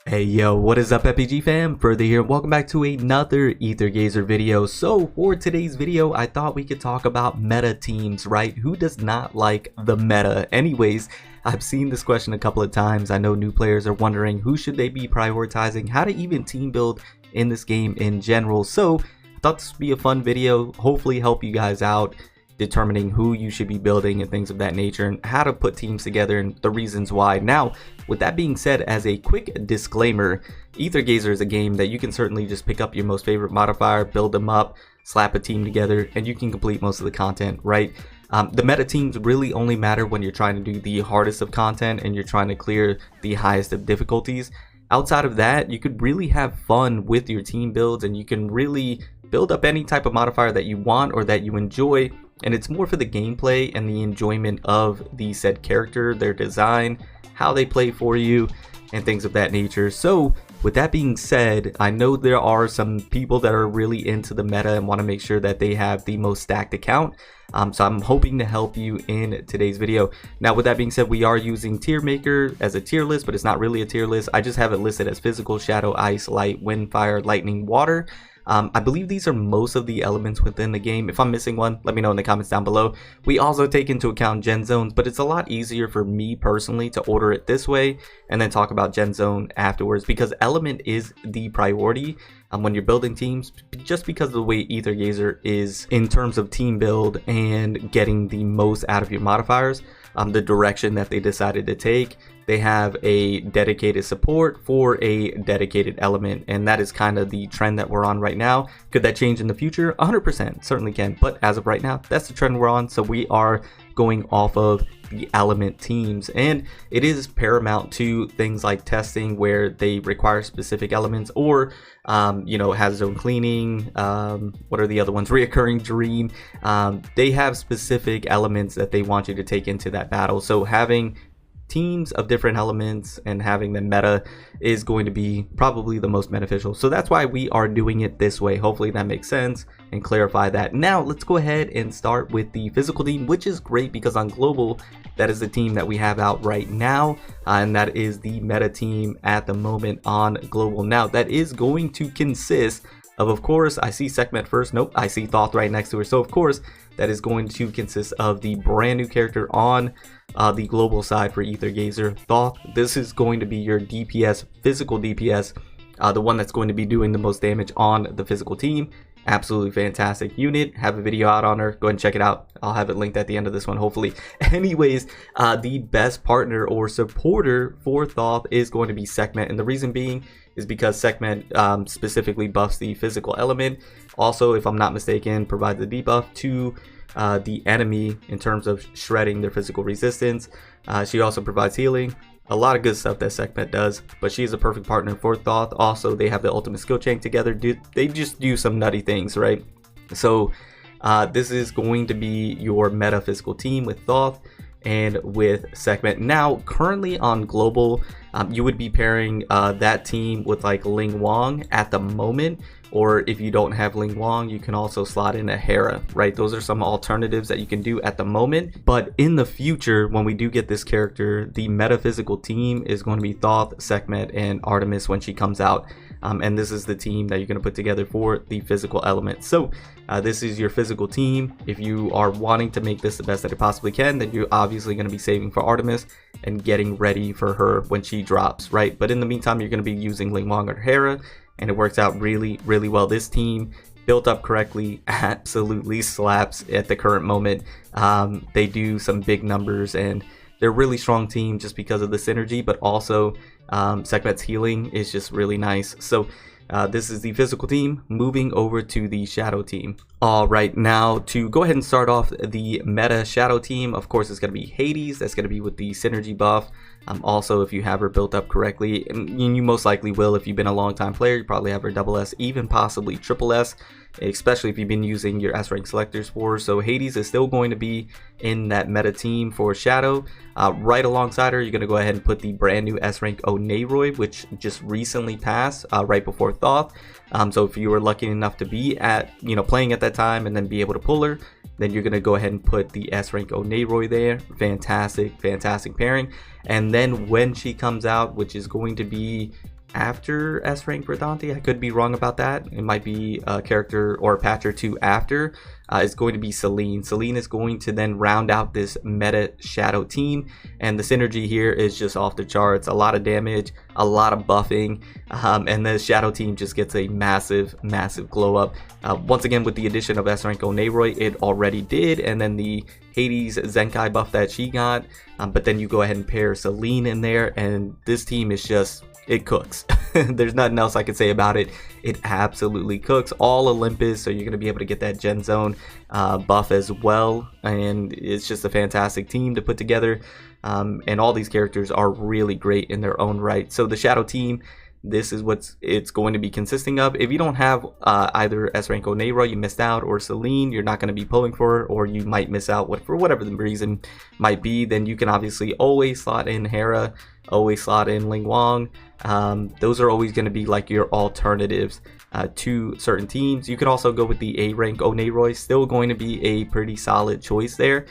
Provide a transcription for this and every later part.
Hey yo, what is up FPG fam? Further here, welcome back to another Aether Gazer video. So for today's video, I thought we could talk about meta teams, right? Who does not like the meta? Anyways, I've seen this question a couple of times. I know new players are wondering who should they be prioritizing, how to even team build in this game in general. So I thought this would be a fun video, hopefully help you guys out determining who you should be building and things of that nature, and how to put teams together and the reasons why. Now, with that being said, as a quick disclaimer, Aether Gazer is a game that you can certainly just pick up your most favorite modifier, build them up, slap a team together, and you can complete most of the content, right? The meta teams really only matter when you're trying to do the hardest of content and you're trying to clear the highest of difficulties. Outside of that, you could really have fun with your team builds, and you can really build up any type of modifier that you want or that you enjoy. And it's more for the gameplay and the enjoyment of the said character, their design, how they play for you, and things of that nature. So with that being said, I know there are some people that are really into the meta and want to make sure that they have the most stacked account. So I'm hoping to help you in today's video. Now with that being said, we are using Tier Maker as a tier list, but it's not really a tier list. I just have it listed as physical, shadow, ice, light, wind, fire, lightning, water. I believe these are most of the elements within the game. If I'm missing one, let me know in the comments down below. We also take into account gen zones, but it's a lot easier for me personally to order it this way and then talk about gen zone afterwards, because element is the priority when you're building teams, just because of the way Aether Gazer is in terms of team build and getting the most out of your modifiers. The direction that they decided to take, they have a dedicated support for a dedicated element, and that is kind of the trend that we're on right now. Could that change in the future? 100% certainly can, but as of right now, that's the trend we're on. So we are going off of the element teams, and it is paramount to things like testing where they require specific elements, or you know, has zone cleaning, what are the other ones, reoccurring dream. They have specific elements that they want you to take into that battle. So having teams of different elements and having them meta is going to be probably the most beneficial. So that's why we are doing it this way. Hopefully that makes sense and clarify that. Now let's go ahead and start with the physical team, which is great because on global, that is the team that we have out right now, and that is the meta team at the moment on global. Now that is going to consist of course, I see Sekhmet first. Nope, I see Thoth right next to her. So of course, that is going to consist of the brand new character on the global side for Aether Gazer, Thoth. This is going to be your DPS, physical DPS, the one that's going to be doing the most damage on the physical team. Absolutely fantastic unit. Have a video out on her. Go ahead and check it out. I'll have it linked at the end of this one, hopefully. Anyways, the best partner or supporter for Thoth is going to be Sekhmet, and the reason being is because Sekhmet specifically buffs the physical element. Also, if I'm not mistaken, provides a debuff to the enemy in terms of shredding their physical resistance. She also provides healing. A lot of good stuff that Sekhmet does, but she is a perfect partner for Thoth. Also, they have the ultimate skill chain together. They just do some nutty things, right? So this is going to be your meta physical team with Thoth and with Sekhmet. Now, currently on global, you would be pairing that team with like Ling Wang at the moment, or if you don't have Ling Wang, you can also slot in a Hera, right? Those are some alternatives that you can do at the moment. But in the future, when we do get this character, the metaphysical team is going to be Thoth, Sekhmet, and Artemis when she comes out. And this is the team that you're going to put together for the physical element. So this is your physical team. If you are wanting to make this the best that it possibly can, then you're obviously going to be saving for Artemis and getting ready for her when she drops, right? But in the meantime, you're going to be using Ling Wang or Hera, and it works out really, really well. This team, built up correctly, absolutely slaps at the current moment. They do some big numbers, and they're a really strong team just because of the synergy, but also Sekhmet's healing is just really nice. So this is the physical team. Moving over to the shadow team. All right, now to go ahead and start off the meta shadow team, of course it's going to be Hades. That's going to be with the synergy buff. Also, if you have her built up correctly, and you most likely will if you've been a long time player, you probably have her double S, even possibly triple S, especially if you've been using your S rank selectors for her. So Hades is still going to be in that meta team for shadow. Right alongside her, you're going to go ahead and put the brand new S rank Oneroy, which just recently passed right before Thoth. So if you were lucky enough to be at, playing at that time and then be able to pull her, then you're going to go ahead and put the S rank Oneroy there. Fantastic pairing. And then when she comes out, which is going to be after S rank Verdante. I could be wrong about that. It might be a character or a patch or two after. Is going to be Celine. Celine is going to then round out this meta shadow team, and the synergy here is just off the charts. A lot of damage, a lot of buffing, and the shadow team just gets a massive glow up. Once again, with the addition of S rank Oneroy, it already did, and then the Hades Zenkai buff that she got, but then you go ahead and pair Celine in there, and this team is just, it cooks. There's nothing else I could say about it. It absolutely cooks. All Olympus, so you're going to be able to get that Gen Zone buff as well, and it's just a fantastic team to put together, and all these characters are really great in their own right. So the Shadow team, this is what it's going to be consisting of. If you don't have either S rank Oneroy, you missed out, or Celine, you're not going to be pulling for her, or you might miss out for whatever the reason might be, then you can obviously always slot in Hera, always slot in Ling Wang. Those are always going to be like your alternatives to certain teams. You could also go with the A rank Oneroy, still going to be a pretty solid choice there.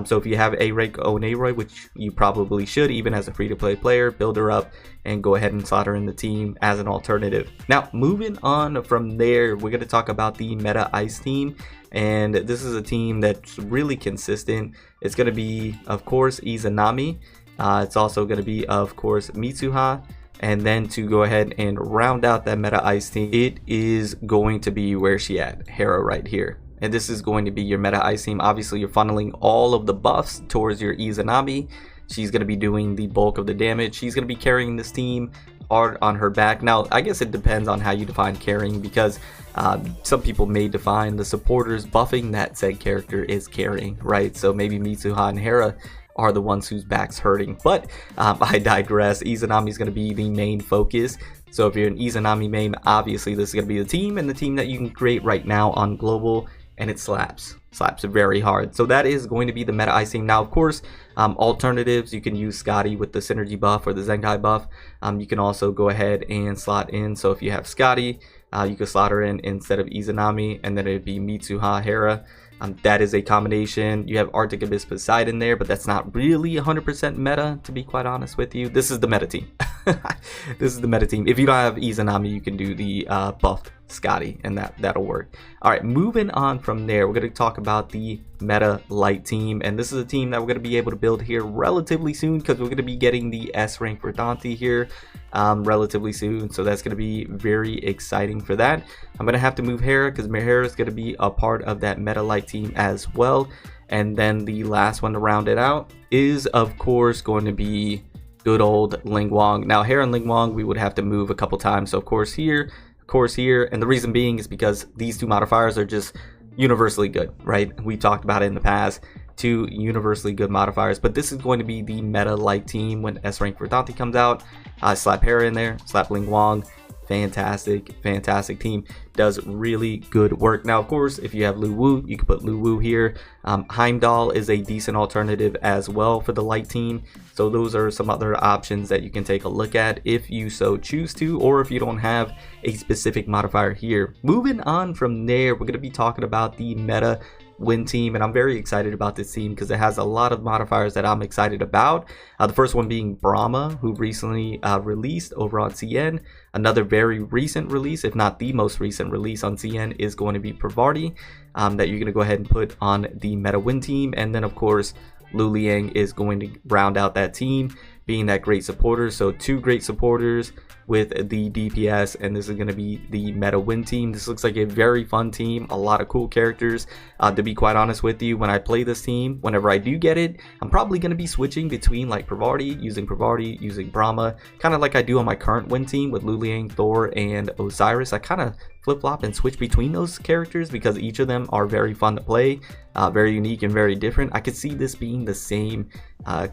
So if you have A rank Oneroy, which you probably should, even as a free-to-play player, build her up and go ahead and slot her in the team as an alternative. Now, moving on from there, we're going to talk about the Meta Ice team, and this is a team that's really consistent. It's going to be, of course, Izanami. It's also going to be, of course, Mitsuha. And then to go ahead and round out that Meta Ice team, it is going to be, where's she at? Hera right here. And this is going to be your Meta Ice team. Obviously, you're funneling all of the buffs towards your Izanami. She's going to be doing the bulk of the damage. She's going to be carrying this team hard on her back. Now, I guess it depends on how you define carrying, because some people may define the supporters buffing that said character is carrying, right? So maybe Mitsuha and Hera are the ones whose back's hurting, but I digress. Izanami is going to be the main focus. So if you're an Izanami main, obviously this is going to be the team, and the team that you can create right now on global, and it slaps very hard. So that is going to be the Meta Ice team. Now, of course, alternatives, you can use Scotty with the synergy buff or the Zenkai buff. You can also go ahead and slot in, so if you have Scotty, you can slot her in instead of Izanami, and then it'd be Mitsuha, Hera. That is a combination. You have Arctic Abyss Poseidon there, but that's not really 100% meta, to be quite honest with you. This is the meta team. This is the meta team. If you don't have Izanami, you can do the buffed Scotty, and that'll work. All right, moving on from there, we're going to talk about the Meta Light team, and this is a team that we're going to be able to build here relatively soon, because we're going to be getting the S rank for Dante here relatively soon, so that's going to be very exciting for that. I'm going to have to move Hera, because Hera is going to be a part of that Meta Light team as well. And then the last one to round it out is, of course, going to be good old Ling Wang. Now, Hera and Ling Wang, we would have to move a couple times, so of course here, and the reason being is because these two modifiers are just universally good, right? We talked about it in the past, two universally good modifiers, but this is going to be the Meta Light team when S rank for Dante comes out. Slap Hera in there, slap Ling Wang. Fantastic team, does really good work. Now, of course, if you have Lu Wu, you can put Lu Wu here. Heimdall is a decent alternative as well for the light team, so those are some other options that you can take a look at if you so choose to, or if you don't have a specific modifier here. Moving on from there, we're going to be talking about the Meta Win team, and I'm very excited about this team because it has a lot of modifiers that I'm excited about. The first one being Brahma, who recently released over on CN. Another very recent release, if not the most recent release on CN, is going to be Parvati, that you're going to go ahead and put on the Meta Win team. And then, of course, Lu Liang is going to round out that team, being that great supporter. So two great supporters with the DPS, and this is going to be the Meta Win team. This looks like a very fun team, a lot of cool characters. To be quite honest with you, when I play this team, whenever I do get it, I'm probably going to be switching between like Parvati, using Brahma, kind of like I do on my current Win team with Lu Liang, Thor, and Osiris. I kind of flip-flop and switch between those characters because each of them are very fun to play, very unique and very different. I could see this being the same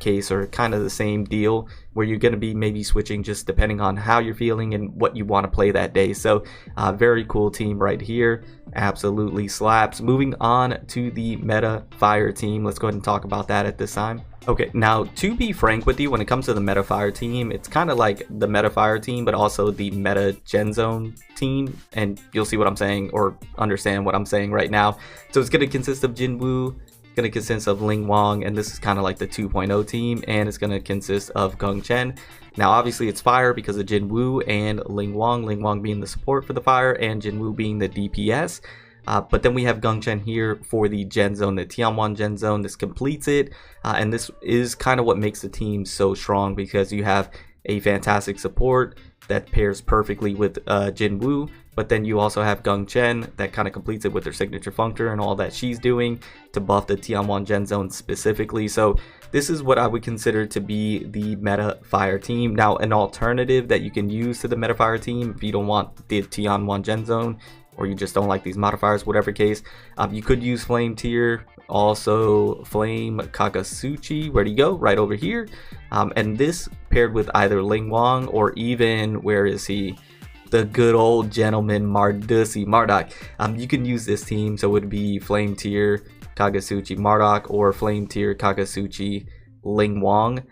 case, or kind of the same deal, where you're going to be maybe switching just depending on how you're feeling and what you want to play that day. So very cool team right here, absolutely slaps. Moving on to the Meta Fire team, let's go ahead and talk about that at this time. Okay, now to be frank with you, when it comes to the Meta Fire team, it's kind of like the Meta Fire team, but also the Meta Gen Zone team, and you'll see what I'm saying, or understand what I'm saying right now. So it's going to consist of Jinwoo, going to consist of Ling Wang, and this is kind of like the 2.0 team, and it's going to consist of Gung Chen. Now obviously it's fire because of Jin Woo and Ling Wang being the support for the fire and Jin Woo being the DPS. But then we have Gung Chen here for the Gen Zone, the Tianwan Gen Zone. This completes it, and this is kind of what makes the team so strong, because you have a fantastic support that pairs perfectly with Jin Woo, but then you also have Gung Chen that kind of completes it with her signature functor and all that she's doing to buff the Tianwan Gen Zone specifically. So this is what I would consider to be the meta fire team. Now, an alternative that you can use to the meta fire team, if you don't want the Tianwan Gen Zone, or you just don't like these modifiers, whatever case, you could use Flame Tier, also Flame Kakasuchi. Where do you go? Right over here. And this paired with either Ling Wang or even, where is he? The good old gentleman Marduk. You can use this team, so it would be Flame Tier Kakasuchi Marduk or Flame Tier Kakasuchi Ling Wang.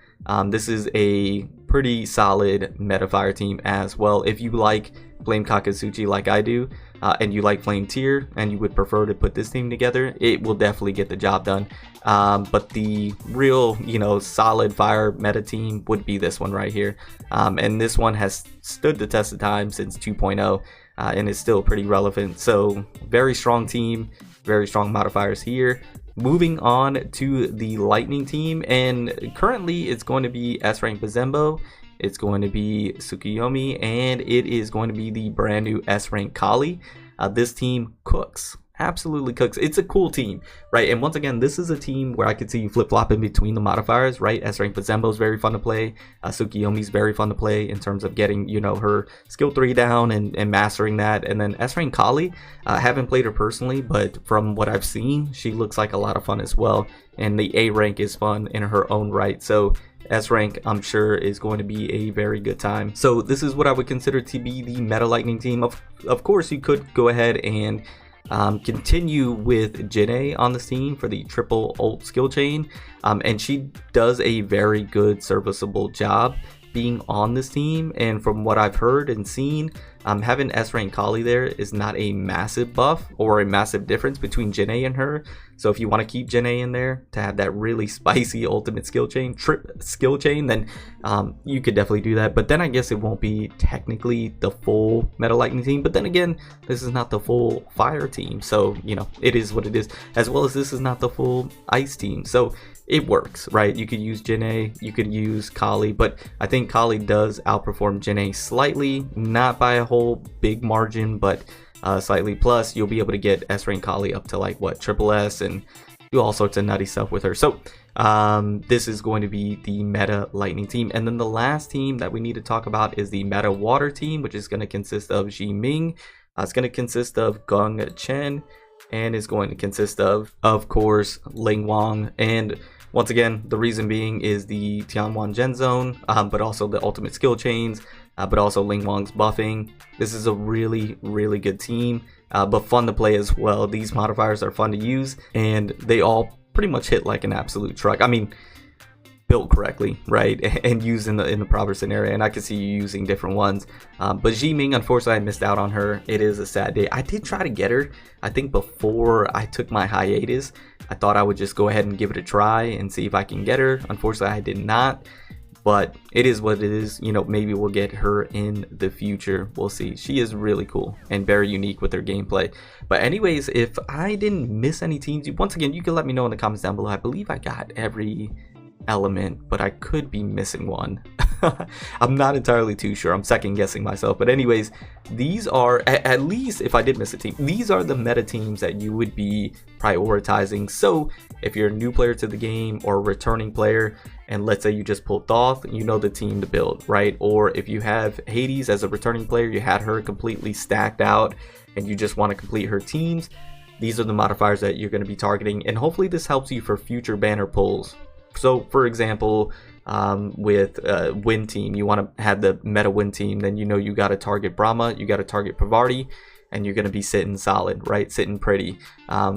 This is a pretty solid meta fire team as well. If you like Flame Kakasuchi like I do, and you like Flame Tier and you would prefer to put this team together, it will definitely get the job done. But the real, solid fire meta team would be this one right here. And this one has stood the test of time since 2.0, and is still pretty relevant. So very strong team, very strong modifiers here. Moving on to the Lightning team, and currently it's going to be S rank Bazembo, it's going to be Tsukuyomi, and it is going to be the brand new S rank Kali. This team cooks, absolutely cooks. It's a cool team, right? And once again, this is a team where I could see you flip-flopping between the modifiers, right? S rank Bazembo is very fun to play. Tsukuyomi is very fun to play in terms of getting, her skill 3 down and mastering that. And then S rank Kali, I haven't played her personally, but from what I've seen, she looks like a lot of fun as well. And the A rank is fun in her own right. So S rank, I'm sure, is going to be a very good time. So this is what I would consider to be the meta Lightning team. Of course, you could go ahead and continue with Jin'e on this team for the triple ult skill chain, and she does a very good serviceable job being on this team. And from what I've heard and seen, having S rank Kali there is not a massive buff or a massive difference between Jin'e and her. So if you want to keep Jin'e in there to have that really spicy ultimate skill chain, then you could definitely do that. But then I guess it won't be technically the full meta Lightning team. But then again, this is not the full fire team, so it is what it is. As well as this is not the full ice team, so it works, right? You could use Jin'e, you could use Kali, but I think Kali does outperform Jin'e slightly, not by a whole big margin, but slightly. Plus, you'll be able to get S rank Kali up to like what, triple S, and do all sorts of nutty stuff with her. So this is going to be the meta Lightning team. And then the last team that we need to talk about is the meta water team, which is going to consist of Ji Ming. It's going to consist of Gung Chen, and is going to consist of course, Ling Wang. And once again, the reason being is the Tianwan Gen Zone, but also the ultimate skill chains, but also Ling Wang's buffing. This is a really, really good team, but fun to play as well. These modifiers are fun to use, and they all pretty much hit like an absolute truck. I mean, built correctly, right, and used in the proper scenario. And I can see you using different ones, but Ji Ming, unfortunately, I missed out on her. It is a sad day. I did try to get her. I think before I took my hiatus, I thought I would just go ahead and give it a try and see if I can get her. Unfortunately, I did not, but it is what it is. Maybe we'll get her in the future. We'll see. She is really cool and very unique with her gameplay. But anyways, if I didn't miss any teams, once again, you can let me know in the comments down below. I believe I got every element, but I could be missing one. I'm not entirely too sure. I'm second guessing myself. But anyways, these are, at least if I did miss a team, these are the meta teams that you would be prioritizing. So if you're a new player to the game or a returning player, and let's say you just pulled Thoth, you know the team to build, right? Or if you have Hades as a returning player, you had her completely stacked out and you just want to complete her teams, these are the modifiers that you're going to be targeting. And hopefully this helps you for future banner pulls. So for example, with win team, you want to have the meta win team, then you got to target Brahma, you got to target Pavarti, and you're going to be sitting solid, right? Sitting pretty.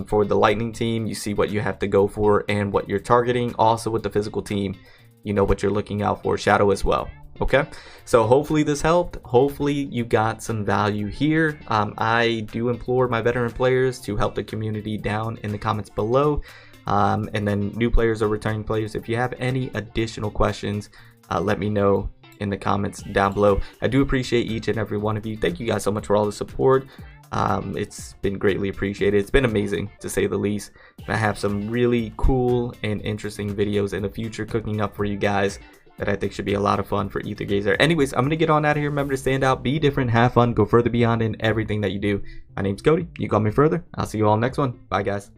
For the Lightning team, you see what you have to go for and what you're targeting. Also with the physical team, you know what you're looking out for. Shadow as well. Okay, so hopefully this helped. Hopefully you got some value here. I do implore my veteran players to help the community down in the comments below. and then new players or returning players. If you have any additional questions, let me know in the comments down below. I do appreciate each and every one of you. Thank you guys so much for all the support. It's been greatly appreciated. It's been amazing, to say the least. I have some really cool and interesting videos in the future cooking up for you guys that I think should be a lot of fun for Aether Gazer. Anyways, I'm going to get on out of here. Remember to stand out, be different, have fun, go further beyond in everything that you do. My name's Cody. You call me further. I'll see you all next one. Bye, guys.